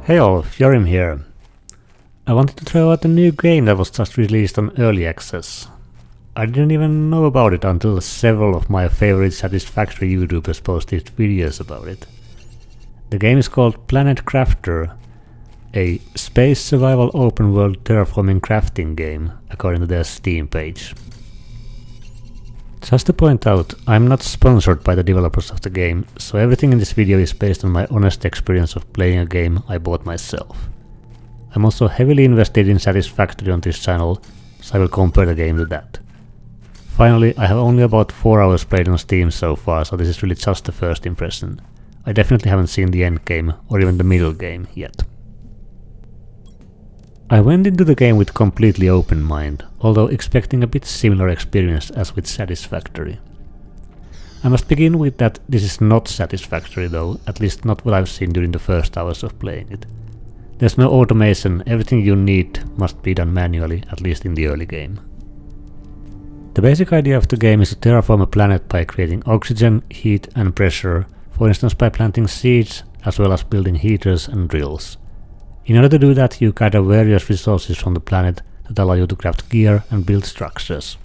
Hey all, Fjorim here. I wanted to throw out a new game that was just released on early access. I didn't even know about it until several of my favorite Satisfactory YouTubers posted videos about it. The game is called Planet Crafter, a space survival open world terraforming crafting game, according to their Steam page. Just to point out, I'm not sponsored by the developers of the game, so everything in this video is based on my honest experience of playing a game I bought myself. I'm also heavily invested in Satisfactory on this channel, so I will compare the game to that. Finally, I have only about 4 hours played on Steam so far, so this is really just the first impression. I definitely haven't seen the end game, or even the middle game, yet. I went into the game with completely open mind, although expecting a bit similar experience as with Satisfactory. I must begin with that this is not Satisfactory though, at least not what I've seen during the first hours of playing it. There's no automation, everything you need must be done manually, at least in the early game. The basic idea of the game is to terraform a planet by creating oxygen, heat and pressure, for instance by planting seeds as well as building heaters and drills. In order to do that, you gather various resources from the planet that allow you to craft gear and build structures.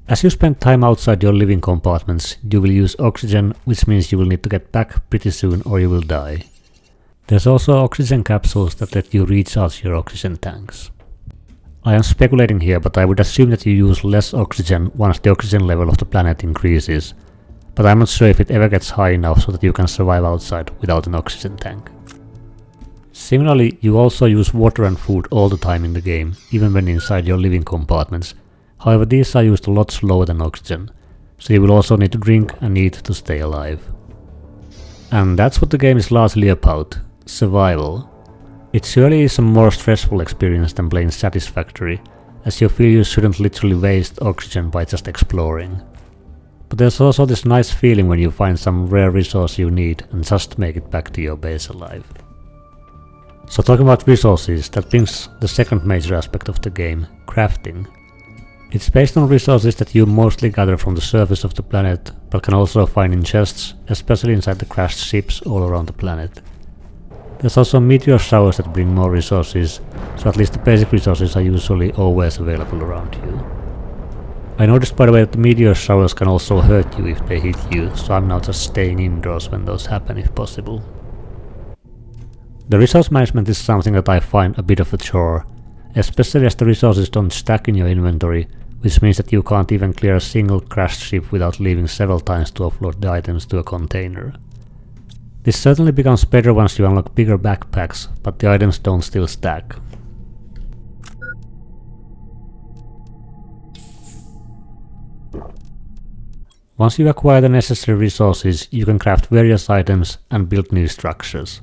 As you spend time outside your living compartments, you will use oxygen, which means you will need to get back pretty soon or you will die. There's also oxygen capsules that let you recharge your oxygen tanks. I am speculating here, but I would assume that you use less oxygen once the oxygen level of the planet increases, but I'm not sure if it ever gets high enough so that you can survive outside without an oxygen tank. Similarly, you also use water and food all the time in the game, even when inside your living compartments. However, these are used a lot slower than oxygen, so you will also need to drink and eat to stay alive. And that's what the game is largely about: survival. It surely is a more stressful experience than playing Satisfactory, as you feel you shouldn't literally waste oxygen by just exploring. But there's also this nice feeling when you find some rare resource you need and just make it back to your base alive. So talking about resources, that brings the second major aspect of the game, crafting. It's based on resources that you mostly gather from the surface of the planet, but can also find in chests, especially inside the crashed ships all around the planet. There's also meteor showers that bring more resources, so at least the basic resources are usually always available around you. I noticed by the way that the meteor showers can also hurt you if they hit you, so I'm now just staying indoors when those happen if possible. The resource management is something that I find a bit of a chore, especially as the resources don't stack in your inventory, which means that you can't even clear a single crashed ship without leaving several times to offload the items to a container. This certainly becomes better once you unlock bigger backpacks, but the items don't still stack. Once you acquire the necessary resources, you can craft various items and build new structures.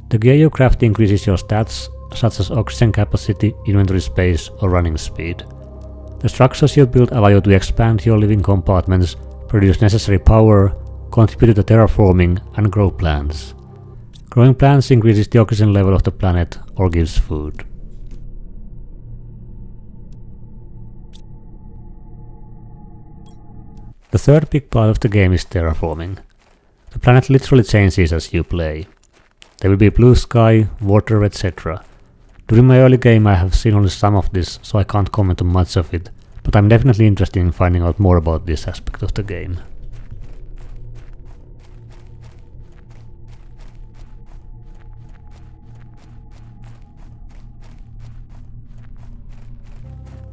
The gear you craft increases your stats, such as oxygen capacity, inventory space or running speed. The structures you build allow you to expand your living compartments, produce necessary power, contribute to terraforming and grow plants. Growing plants increases the oxygen level of the planet or gives food. The third big part of the game is terraforming. The planet literally changes as you play. There will be blue sky, water, etc. During my early game I have seen only some of this, so I can't comment on much of it, but I'm definitely interested in finding out more about this aspect of the game.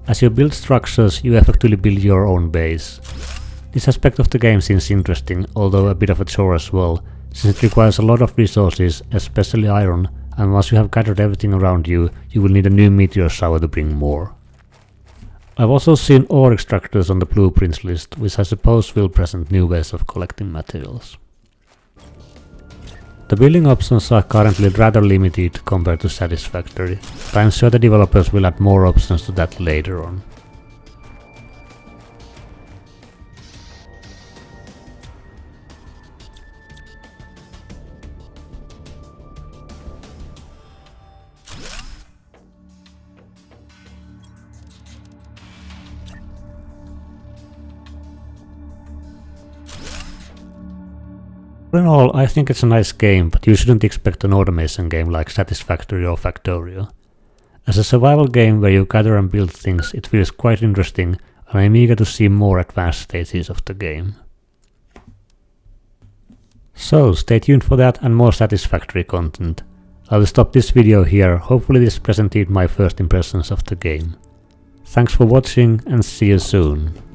As you build structures, you effectively build your own base. This aspect of the game seems interesting, although a bit of a chore as well, since it requires a lot of resources, especially iron, and once you have gathered everything around you, you will need a new meteor shower to bring more. I've also seen ore extractors on the blueprints list, which I suppose will present new ways of collecting materials. The building options are currently rather limited compared to Satisfactory, but I'm sure the developers will add more options to that later on. All in all, I think it's a nice game, but you shouldn't expect an automation game like Satisfactory or Factorio. As a survival game where you gather and build things, it feels quite interesting, and I'm eager to see more advanced stages of the game. So, stay tuned for that and more Satisfactory content. I will stop this video here, hopefully this presented my first impressions of the game. Thanks for watching and see you soon.